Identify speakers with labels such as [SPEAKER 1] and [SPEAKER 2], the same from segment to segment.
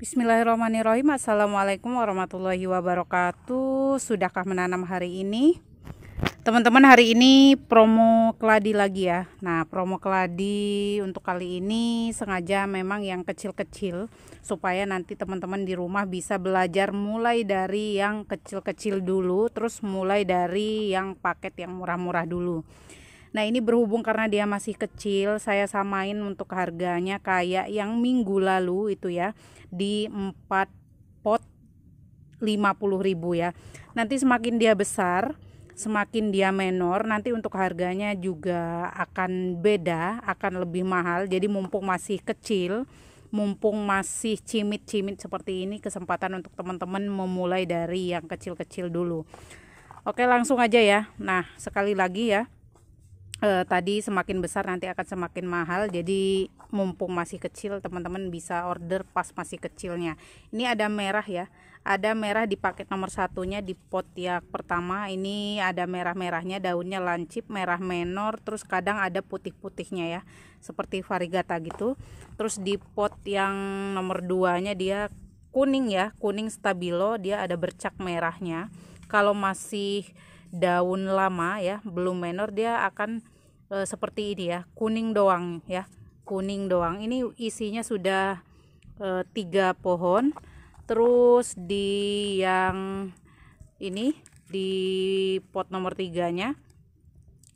[SPEAKER 1] Bismillahirrahmanirrahim. Assalamualaikum warahmatullahi wabarakatuh. Sudahkah menanam hari ini? Teman-teman, hari ini promo keladi lagi ya. Nah, promo keladi untuk kali ini sengaja memang yang kecil-kecil, supaya nanti teman-teman di rumah bisa belajar mulai dari yang kecil-kecil dulu, terus mulai dari yang paket yang murah-murah dulu. Nah, ini berhubung karena dia masih kecil, saya samain untuk harganya kayak yang minggu lalu itu ya, di 4 pot 50.000 ya. Nanti semakin dia besar, semakin dia menor, nanti untuk harganya juga akan beda, akan lebih mahal. Jadi mumpung masih kecil, mumpung masih cimit-cimit seperti ini, kesempatan untuk teman-teman memulai dari yang kecil-kecil dulu. Oke, langsung aja ya. Nah, sekali lagi ya, tadi semakin besar nanti akan semakin mahal. Jadi mumpung masih kecil, teman-teman bisa order pas masih kecilnya. Ini ada merah ya, ada merah di paket nomor satunya, di pot yang pertama ini ada merah-merahnya, daunnya lancip, merah menor, terus kadang ada putih-putihnya ya, seperti varigata gitu. Terus di pot yang nomor 2 nya dia kuning ya, kuning stabilo, dia ada bercak merahnya. Kalau masih daun lama ya, belum menor, dia akan seperti ini ya, kuning doang ya, kuning doang. Ini isinya sudah 3 pohon. Terus di yang ini, di pot nomor 3 nya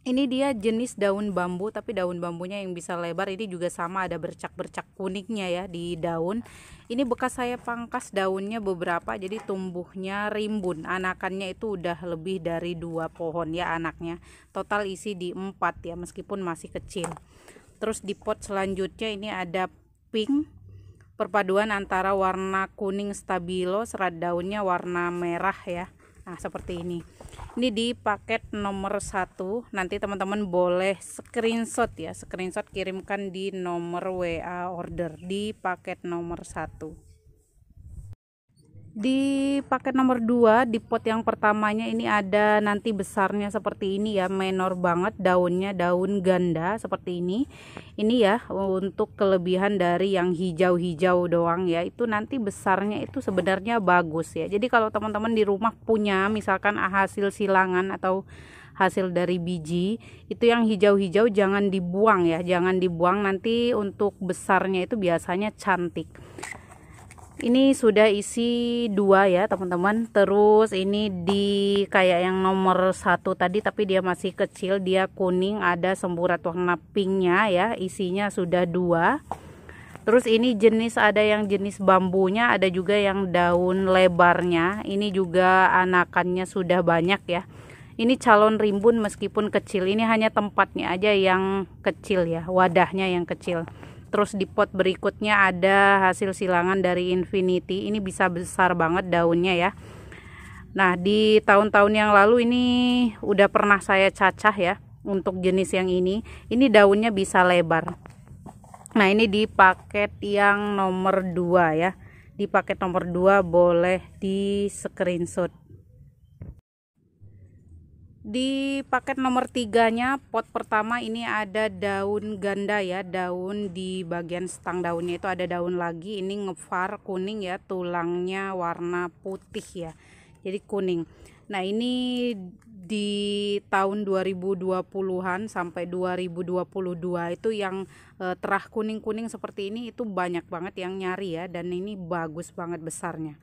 [SPEAKER 1] ini dia jenis daun bambu, tapi daun bambunya yang bisa lebar. Ini juga sama, ada bercak-bercak kuningnya ya di daun. Ini bekas saya pangkas daunnya beberapa, jadi tumbuhnya rimbun. Anakannya itu udah lebih dari 2 pohon ya anaknya. Total isi di 4 ya, meskipun masih kecil. Terus di pot selanjutnya ini ada pink, perpaduan antara warna kuning stabilo, serat daunnya warna merah ya. Nah, seperti ini. Ini di paket nomor 1. Nanti teman-teman boleh screenshot ya, screenshot kirimkan di nomor WA order di paket nomor 1. Di paket nomor 2, di pot yang pertamanya ini ada nanti besarnya seperti ini ya, menor banget daunnya, daun ganda seperti ini. Ini ya untuk kelebihan dari yang hijau-hijau doang ya, itu nanti besarnya itu sebenarnya bagus ya. Jadi kalau teman-teman di rumah punya misalkan hasil silangan atau hasil dari biji, itu yang hijau-hijau jangan dibuang ya, jangan dibuang, nanti untuk besarnya itu biasanya cantik. Ini sudah isi 2 ya teman-teman. Terus ini di kayak yang nomor 1 tadi, tapi dia masih kecil, dia kuning, ada semburat warna pinknya ya, isinya sudah 2. Terus ini jenis, ada yang jenis bambunya, ada juga yang daun lebarnya. Ini juga anakannya sudah banyak ya. Ini calon rimbun meskipun kecil, ini hanya tempatnya aja yang kecil ya, wadahnya yang kecil. Terus di pot berikutnya ada hasil silangan dari Infinity. Ini bisa besar banget daunnya ya. Nah, di tahun-tahun yang lalu ini udah pernah saya cacah ya untuk jenis yang ini. Ini daunnya bisa lebar. Nah, ini di paket yang nomor 2 ya. Di paket nomor 2 boleh di screenshot. Di paket nomor 3 nya, pot pertama ini ada daun ganda ya, daun di bagian stang daunnya itu ada daun lagi. Ini ngevar kuning ya, tulangnya warna putih ya, jadi kuning. Nah, ini di tahun 2020-an sampai 2022 itu yang terah kuning-kuning seperti ini itu banyak banget yang nyari ya, dan ini bagus banget besarnya.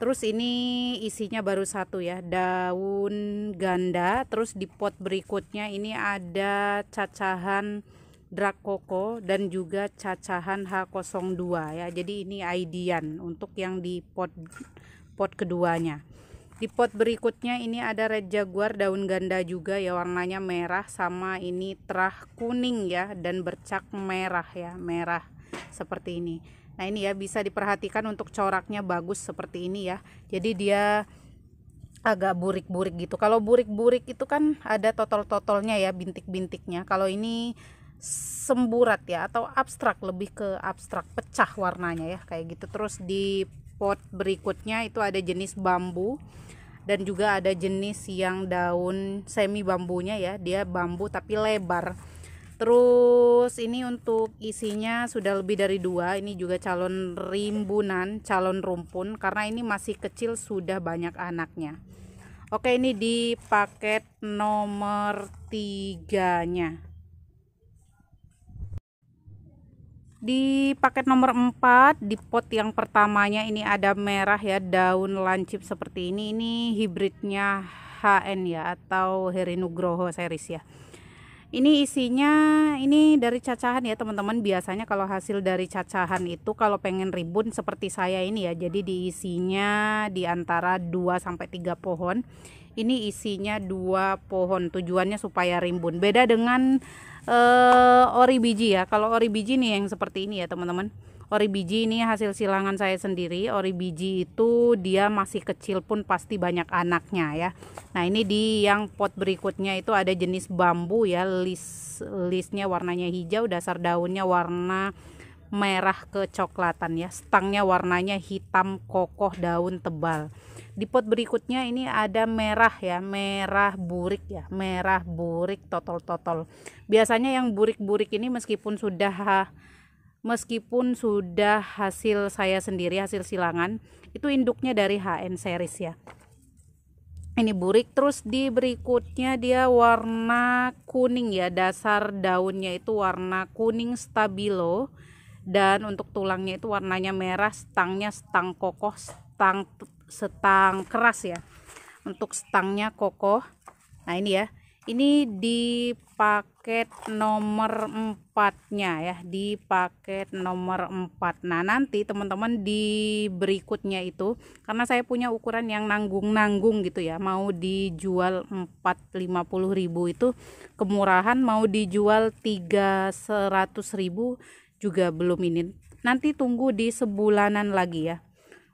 [SPEAKER 1] Terus ini isinya baru 1 ya, daun ganda. Terus di pot berikutnya ini ada cacahan Drakoko dan juga cacahan H02 ya. Jadi ini idean untuk yang di pot keduanya. Di pot berikutnya ini ada red jaguar daun ganda juga ya, warnanya merah, sama ini terah kuning ya, dan bercak merah ya, merah seperti ini. Nah, ini ya bisa diperhatikan untuk coraknya bagus seperti ini ya. Jadi dia agak burik-burik gitu. Kalau burik-burik itu kan ada totol-totolnya ya, bintik-bintiknya. Kalau ini semburat ya, atau abstrak, lebih ke abstrak, pecah warnanya ya kayak gitu. Terus di pot berikutnya itu ada jenis bambu, dan juga ada jenis yang daun semi bambunya ya, dia bambu tapi lebar. Terus ini untuk isinya sudah lebih dari 2. Ini juga calon rimbunan, calon rumpun, karena ini masih kecil, sudah banyak anaknya. Oke, ini di paket nomor 3-nya. Di paket nomor 4, di pot yang pertamanya ini ada merah ya, daun lancip seperti ini. Ini hibridnya HN ya, atau Heri Nugroho series ya. Ini isinya ini dari cacahan ya teman-teman. Biasanya kalau hasil dari cacahan itu kalau pengen rimbun seperti saya ini ya, jadi diisinya di antara 2 sampai 3 pohon. Ini isinya 2 pohon, tujuannya supaya rimbun. Beda dengan ori biji ya. Kalau ori biji nih yang seperti ini ya teman-teman. Ori biji ini hasil silangan saya sendiri. Ori biji itu dia masih kecil pun pasti banyak anaknya ya. Nah, ini di yang pot berikutnya itu ada jenis bambu ya. Listnya warnanya hijau, dasar daunnya warna merah kecoklatan ya. Stangnya warnanya hitam kokoh, daun tebal. Di pot berikutnya ini ada merah ya, merah burik ya, merah burik totol-totol. Biasanya yang burik-burik ini meskipun sudah hasil saya sendiri, hasil silangan, itu induknya dari HN series ya. Ini burik. Terus di berikutnya dia warna kuning ya, dasar daunnya itu warna kuning stabilo, dan untuk tulangnya itu warnanya merah, stangnya stang kokoh, stang keras ya. Untuk stangnya kokoh. Nah, ini ya. Ini di paket nomor 4-nya ya, di paket nomor 4. Nah, nanti teman-teman di berikutnya itu, karena saya punya ukuran yang nanggung-nanggung gitu ya, mau dijual 450.000 itu kemurahan, mau dijual 300.000 juga belum ini. Nanti tunggu di sebulanan lagi ya.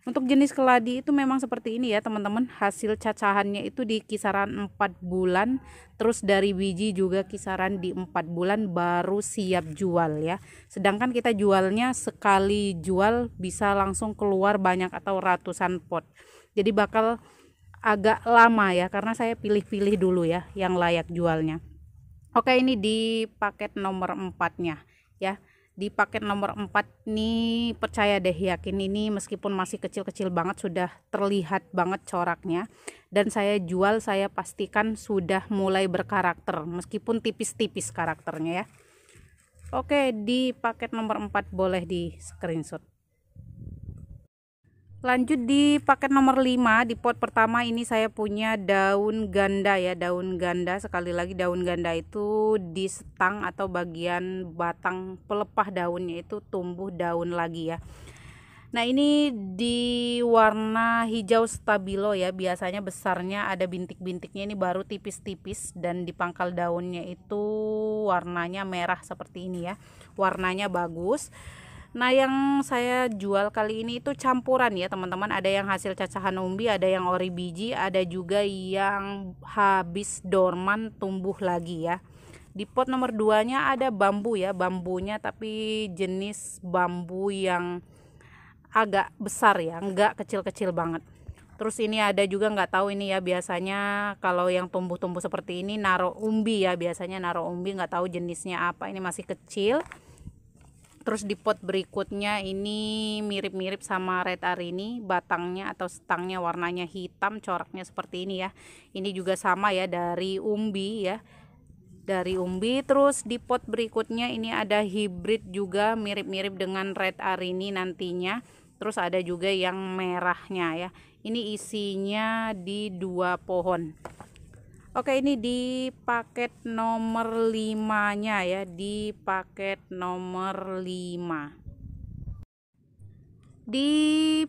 [SPEAKER 1] Untuk jenis keladi itu memang seperti ini ya teman-teman. Hasil cacahannya itu di kisaran 4 bulan. Terus dari biji juga kisaran di 4 bulan baru siap jual ya. Sedangkan kita jualnya sekali jual bisa langsung keluar banyak atau ratusan pot. Jadi bakal agak lama ya, karena saya pilih-pilih dulu ya yang layak jualnya. Oke, ini di paket nomor 4-nya ya. Di paket nomor 4 nih, percaya deh, yakin ini meskipun masih kecil-kecil banget sudah terlihat banget coraknya, dan saya jual saya pastikan sudah mulai berkarakter meskipun tipis-tipis karakternya ya. Oke, di paket nomor 4 boleh di screenshot. Lanjut di paket nomor 5, di pot pertama ini saya punya daun ganda ya, daun ganda. Sekali lagi daun ganda itu di setang atau bagian batang pelepah daunnya itu tumbuh daun lagi ya. Nah, ini di warna hijau stabilo ya, biasanya besarnya ada bintik-bintiknya, ini baru tipis-tipis, dan di pangkal daunnya itu warnanya merah seperti ini ya, warnanya bagus. Nah, yang saya jual kali ini itu campuran ya teman-teman. Ada yang hasil cacahan umbi, ada yang ori biji, ada juga yang habis dorman tumbuh lagi ya. Di pot nomor 2-nya ada bambu ya, bambunya tapi jenis bambu yang agak besar ya, enggak kecil-kecil banget. Terus ini ada juga, nggak tahu ini ya, biasanya kalau yang tumbuh-tumbuh seperti ini naruh umbi ya, biasanya naruh umbi, nggak tahu jenisnya apa, ini masih kecil. Terus di pot berikutnya ini mirip-mirip sama red arini, batangnya atau stangnya warnanya hitam, coraknya seperti ini ya. Ini juga sama ya, dari umbi ya, dari umbi. Terus di pot berikutnya ini ada hibrid juga, mirip-mirip dengan red arini nantinya. Terus ada juga yang merahnya ya. Ini isinya di 2 pohon. Oke, ini di paket nomor 5-nya ya, di paket nomor 5. Di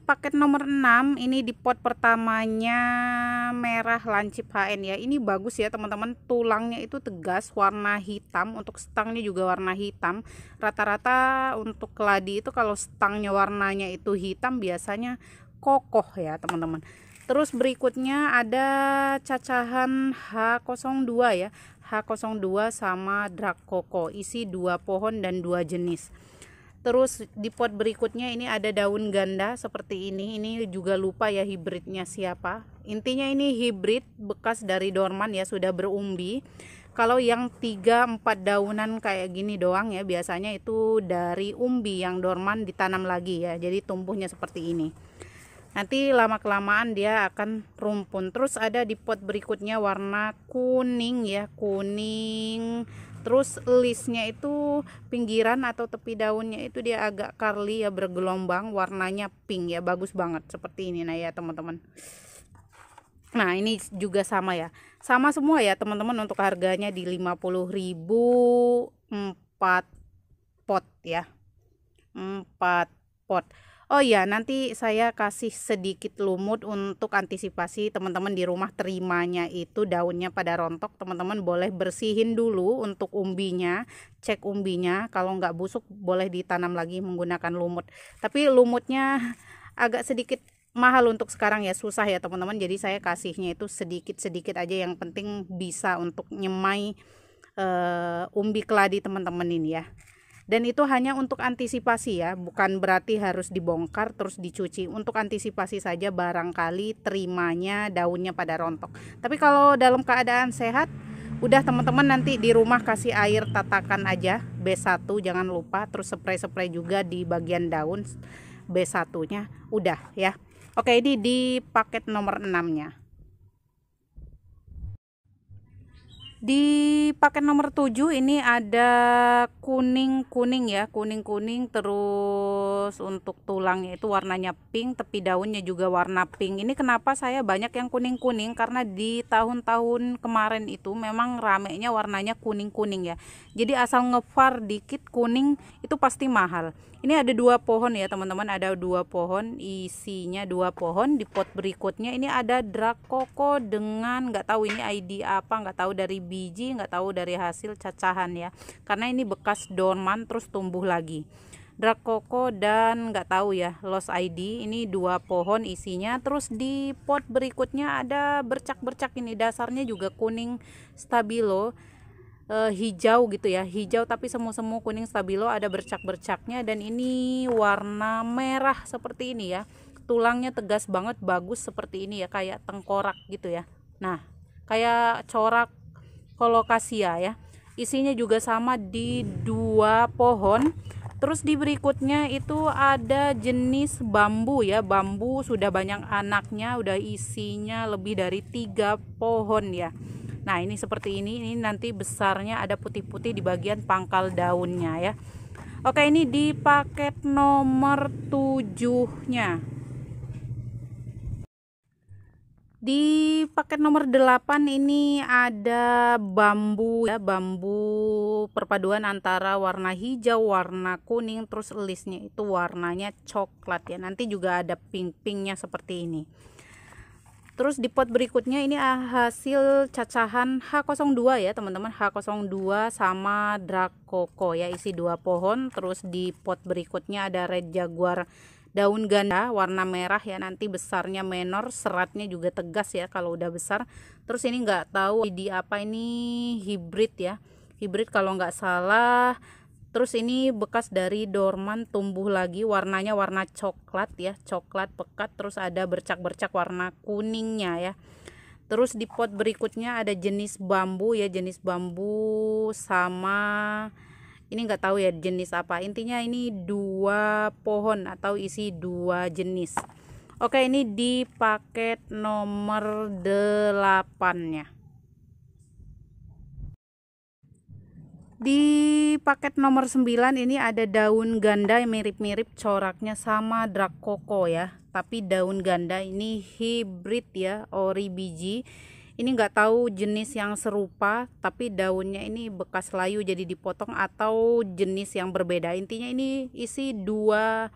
[SPEAKER 1] paket nomor 6 ini di pot pertamanya merah lancip HN ya. Ini bagus ya teman-teman, tulangnya itu tegas, warna hitam, untuk stangnya juga warna hitam. Rata-rata untuk keladi itu kalau stangnya warnanya itu hitam biasanya kokoh ya teman-teman. Terus berikutnya ada cacahan H02 ya, H02 sama Drakoko, isi 2 pohon dan 2 jenis. Terus di pot berikutnya ini ada daun ganda seperti ini juga lupa ya hibridnya siapa. Intinya ini hibrid bekas dari dorman ya, sudah berumbi. Kalau yang 3-4 daunan kayak gini doang ya, biasanya itu dari umbi yang dorman ditanam lagi ya, jadi tumbuhnya seperti ini. Nanti lama kelamaan dia akan rumpun. Terus ada di pot berikutnya warna kuning ya, kuning. Terus listnya itu pinggiran atau tepi daunnya itu dia agak curly ya, bergelombang, warnanya pink ya, bagus banget seperti ini. Nah ya teman-teman, nah ini juga sama ya, sama semua ya teman-teman. Untuk harganya di 50.000 4 pot ya, 4 pot. Oh ya, nanti saya kasih sedikit lumut untuk antisipasi teman-teman di rumah terimanya itu daunnya pada rontok. Teman-teman boleh bersihin dulu untuk umbinya, cek umbinya. Kalau nggak busuk boleh ditanam lagi menggunakan lumut. Tapi lumutnya agak sedikit mahal untuk sekarang ya, susah ya teman-teman. Jadi saya kasihnya itu sedikit-sedikit aja, yang penting bisa untuk nyemai umbi keladi teman-teman ini ya. Dan itu hanya untuk antisipasi ya, bukan berarti harus dibongkar terus dicuci. Untuk antisipasi saja, barangkali terimanya daunnya pada rontok. Tapi kalau dalam keadaan sehat, udah teman-teman nanti di rumah kasih air tatakan aja B1 jangan lupa. Terus spray-spray juga di bagian daun B1-nya, udah ya. Oke, ini di paket nomor 6-nya. Di paket nomor 7 ini ada kuning-kuning ya, kuning-kuning. Terus untuk tulangnya itu warnanya pink, tepi daunnya juga warna pink. Ini kenapa saya banyak yang kuning-kuning, karena di tahun-tahun kemarin itu memang ramenya warnanya kuning-kuning ya. Jadi asal ngefar dikit kuning itu pasti mahal. Ini ada 2 pohon ya teman-teman, ada 2 pohon, isinya 2 pohon. Di pot berikutnya ini ada Drakoko dengan nggak tahu ini ID apa, nggak tahu dari biji, nggak tahu dari hasil cacahan ya, karena ini bekas dorman terus tumbuh lagi. Drakoko dan nggak tahu ya Lost ID, ini 2 pohon isinya. Terus di pot berikutnya ada bercak-bercak, ini dasarnya juga kuning stabilo, hijau gitu ya, hijau tapi semu-semu kuning stabilo, ada bercak-bercaknya. Dan ini warna merah seperti ini ya, tulangnya tegas banget, bagus seperti ini ya, kayak tengkorak gitu ya. Nah kayak corak kolokasia ya. Isinya juga sama di 2 pohon. Terus di berikutnya itu ada jenis bambu ya, bambu sudah banyak anaknya, udah isinya lebih dari 3 pohon ya. Nah ini seperti ini nanti besarnya ada putih-putih di bagian pangkal daunnya ya. Oke, ini di paket nomor 7-nya. Di paket nomor 8 ini ada bambu ya, bambu perpaduan antara warna hijau, warna kuning, terus listnya itu warnanya coklat ya. Nanti juga ada pink-pinknya seperti ini. Terus di pot berikutnya ini hasil cacahan H02 ya teman-teman, H02 sama Drakoko ya, isi 2 pohon. Terus di pot berikutnya ada Red Jaguar daun ganda warna merah ya, nanti besarnya menor, seratnya juga tegas ya kalau udah besar. Terus ini nggak tahu di apa, ini hibrid ya, hibrid kalau nggak salah. Terus ini bekas dari dorman tumbuh lagi, warnanya warna coklat ya, coklat pekat. Terus ada bercak-bercak warna kuningnya ya. Terus di pot berikutnya ada jenis bambu ya, jenis bambu sama ini nggak tahu ya jenis apa. Intinya ini 2 pohon atau isi 2 jenis. Oke, ini di paket nomor 8-nya. Di paket nomor 9 ini ada daun ganda yang mirip-mirip coraknya sama Drakoko ya, tapi daun ganda ini hibrid ya, ori biji. Ini nggak tahu jenis yang serupa, tapi daunnya ini bekas layu jadi dipotong atau jenis yang berbeda. Intinya ini isi 2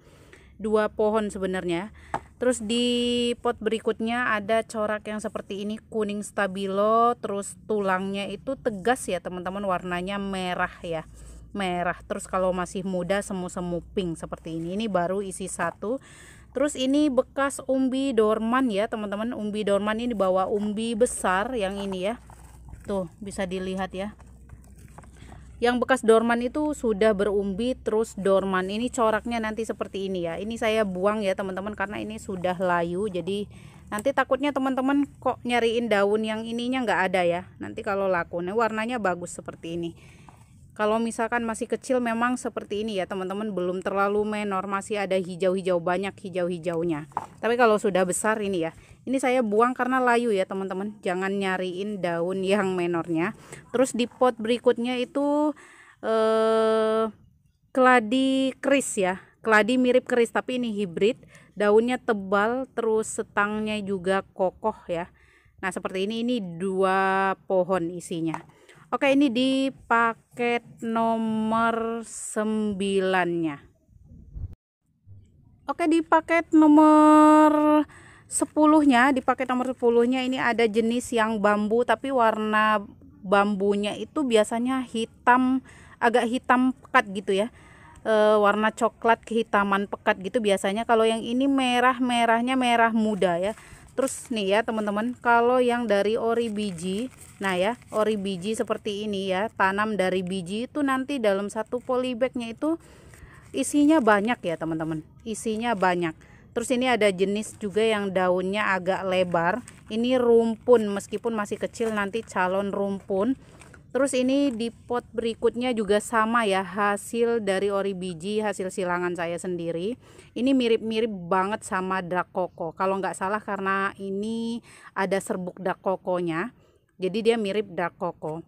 [SPEAKER 1] pohon sebenarnya. Terus di pot berikutnya ada corak yang seperti ini, kuning stabilo. Terus tulangnya itu tegas ya teman-teman, warnanya merah ya, merah. Terus kalau masih muda semu-semu pink seperti ini baru isi 1. Terus ini bekas umbi dorman ya teman-teman, umbi dorman ini bawa umbi besar yang ini ya, tuh bisa dilihat ya. Yang bekas dorman itu sudah berumbi, terus dorman. Ini coraknya nanti seperti ini ya. Ini saya buang ya teman-teman karena ini sudah layu. Jadi nanti takutnya teman-teman kok nyariin daun yang ininya nggak ada ya. Nanti kalau laku, nah warnanya bagus seperti ini. Kalau misalkan masih kecil memang seperti ini ya teman-teman, belum terlalu menor, masih ada hijau-hijau, banyak hijau-hijaunya. Tapi kalau sudah besar ini ya, ini saya buang karena layu ya teman-teman, jangan nyariin daun yang menornya. Terus di pot berikutnya itu keladi keris ya, keladi mirip keris tapi ini hibrid, daunnya tebal, terus setangnya juga kokoh ya. Nah seperti ini 2 pohon isinya. Oke, ini di paket nomor 9-nya. Oke, di paket nomor 10-nya, ini ada jenis yang bambu tapi warna bambunya itu biasanya hitam, agak hitam pekat gitu ya. Warna coklat kehitaman pekat gitu biasanya. Kalau yang ini merahnya merah muda ya. Terus nih ya teman-teman, kalau yang dari ori biji, nah ya ori biji seperti ini ya, tanam dari biji itu nanti dalam satu polybagnya itu isinya banyak ya teman-teman, isinya banyak. Terus ini ada jenis juga yang daunnya agak lebar, ini rumpun, meskipun masih kecil nanti calon rumpun. Terus ini di pot berikutnya juga sama ya, hasil dari ori biji, hasil silangan saya sendiri. Ini mirip-mirip banget sama dark coco. Kalau nggak salah karena ini ada serbuk dark coco-nya, jadi dia mirip dark coco.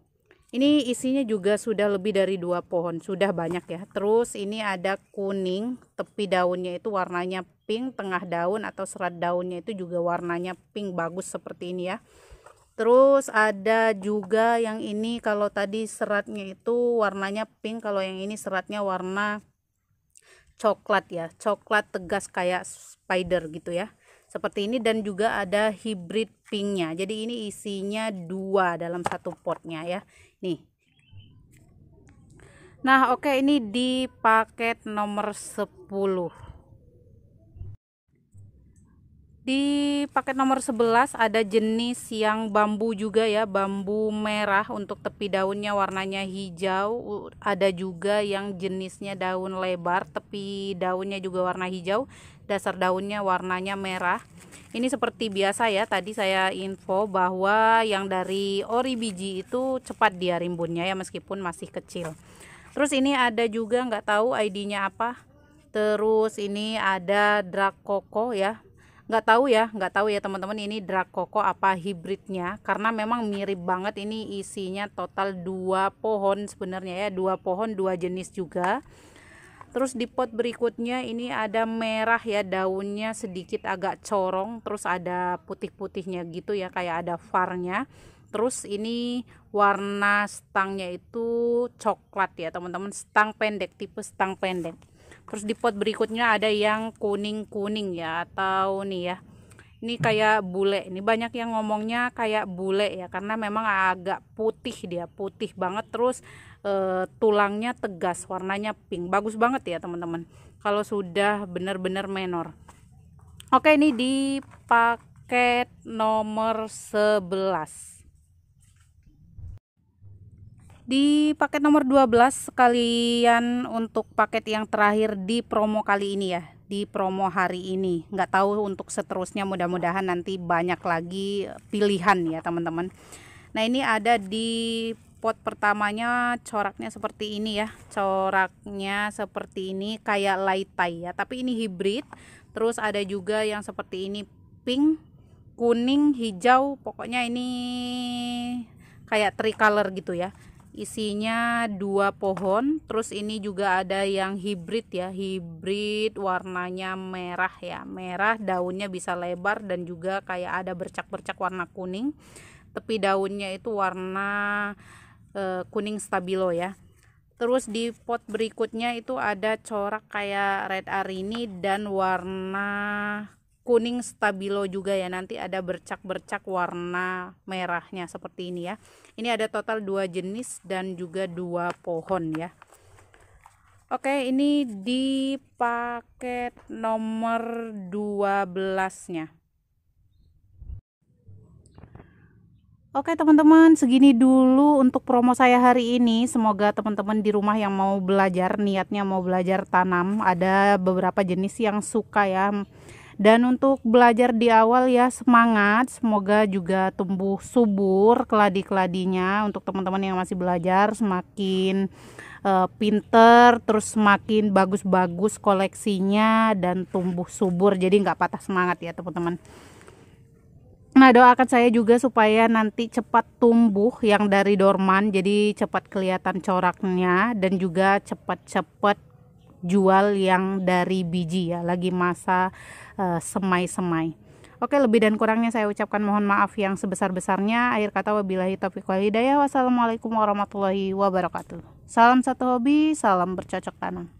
[SPEAKER 1] Ini isinya juga sudah lebih dari 2 pohon, sudah banyak ya. Terus ini ada kuning, tepi daunnya itu warnanya pink, tengah daun atau serat daunnya itu juga warnanya pink, bagus seperti ini ya. Terus ada juga yang ini, kalau tadi seratnya itu warnanya pink, kalau yang ini seratnya warna coklat ya, coklat tegas kayak spider gitu ya, seperti ini. Dan juga ada hybrid pinknya, jadi ini isinya 2 dalam satu potnya ya nih. Nah oke, ini di paket nomor 10. Di paket nomor 11 ada jenis yang bambu juga ya, bambu merah, untuk tepi daunnya warnanya hijau. Ada juga yang jenisnya daun lebar, tepi daunnya juga warna hijau, dasar daunnya warnanya merah. Ini seperti biasa ya, tadi saya info bahwa yang dari ori biji itu cepat dia rimbunnya ya meskipun masih kecil. Terus ini ada juga, nggak tahu ID-nya apa. Terus ini ada dark coco ya, nggak tahu ya teman-teman, ini dark coco apa hibridnya, karena memang mirip banget. Ini isinya total 2 pohon sebenarnya ya, 2 pohon 2 jenis juga. Terus di pot berikutnya ini ada merah ya, daunnya sedikit agak corong, terus ada putih-putihnya gitu ya, kayak ada varnya. Terus ini warna stangnya itu coklat ya teman-teman, stang pendek, tipe stang pendek. Terus di pot berikutnya ada yang kuning-kuning ya, atau nih ya, ini kayak bule. Ini banyak yang ngomongnya kayak bule ya, karena memang agak putih, dia putih banget. Terus tulangnya tegas, warnanya pink, bagus banget ya teman-teman kalau sudah benar-benar menor. Oke, ini di paket nomor 11. Di paket nomor 12 sekalian untuk paket yang terakhir di promo kali ini ya, di promo hari ini. Nggak tahu untuk seterusnya, mudah-mudahan nanti banyak lagi pilihan ya teman-teman. Nah ini ada di pot pertamanya, coraknya seperti ini ya, coraknya seperti ini kayak laitai ya, tapi ini hibrid. Terus ada juga yang seperti ini, pink, kuning, hijau, pokoknya ini kayak tricolor gitu ya. Isinya 2 pohon. Terus ini juga ada yang hibrid ya, hibrid warnanya merah ya, merah, daunnya bisa lebar dan juga kayak ada bercak-bercak warna kuning. Tepi daunnya itu warna kuning stabilo ya. Terus di pot berikutnya itu ada corak kayak red arini dan warna kuning stabilo juga ya, nanti ada bercak-bercak warna merahnya seperti ini ya. Ini ada total 2 jenis dan juga 2 pohon ya. Oke, ini di paket nomor 12-nya. Oke teman-teman, segini dulu untuk promo saya hari ini. Semoga teman-teman di rumah yang mau belajar, niatnya mau belajar tanam, ada beberapa jenis yang suka ya. Dan untuk belajar di awal ya semangat, semoga juga tumbuh subur keladi-keladinya. Untuk teman-teman yang masih belajar semakin pinter, terus semakin bagus-bagus koleksinya dan tumbuh subur, jadi nggak patah semangat ya teman-teman. Nah, doakan saya juga supaya nanti cepat tumbuh yang dari dorman, jadi cepat kelihatan coraknya dan juga cepat-cepat jual yang dari biji ya, lagi masa semai-semai. Oke, lebih dan kurangnya saya ucapkan mohon maaf yang sebesar-besarnya. Akhir kata wabillahi taufiq wal hidayah. Wassalamualaikum warahmatullahi wabarakatuh. Salam satu hobi, salam bercocok tanam.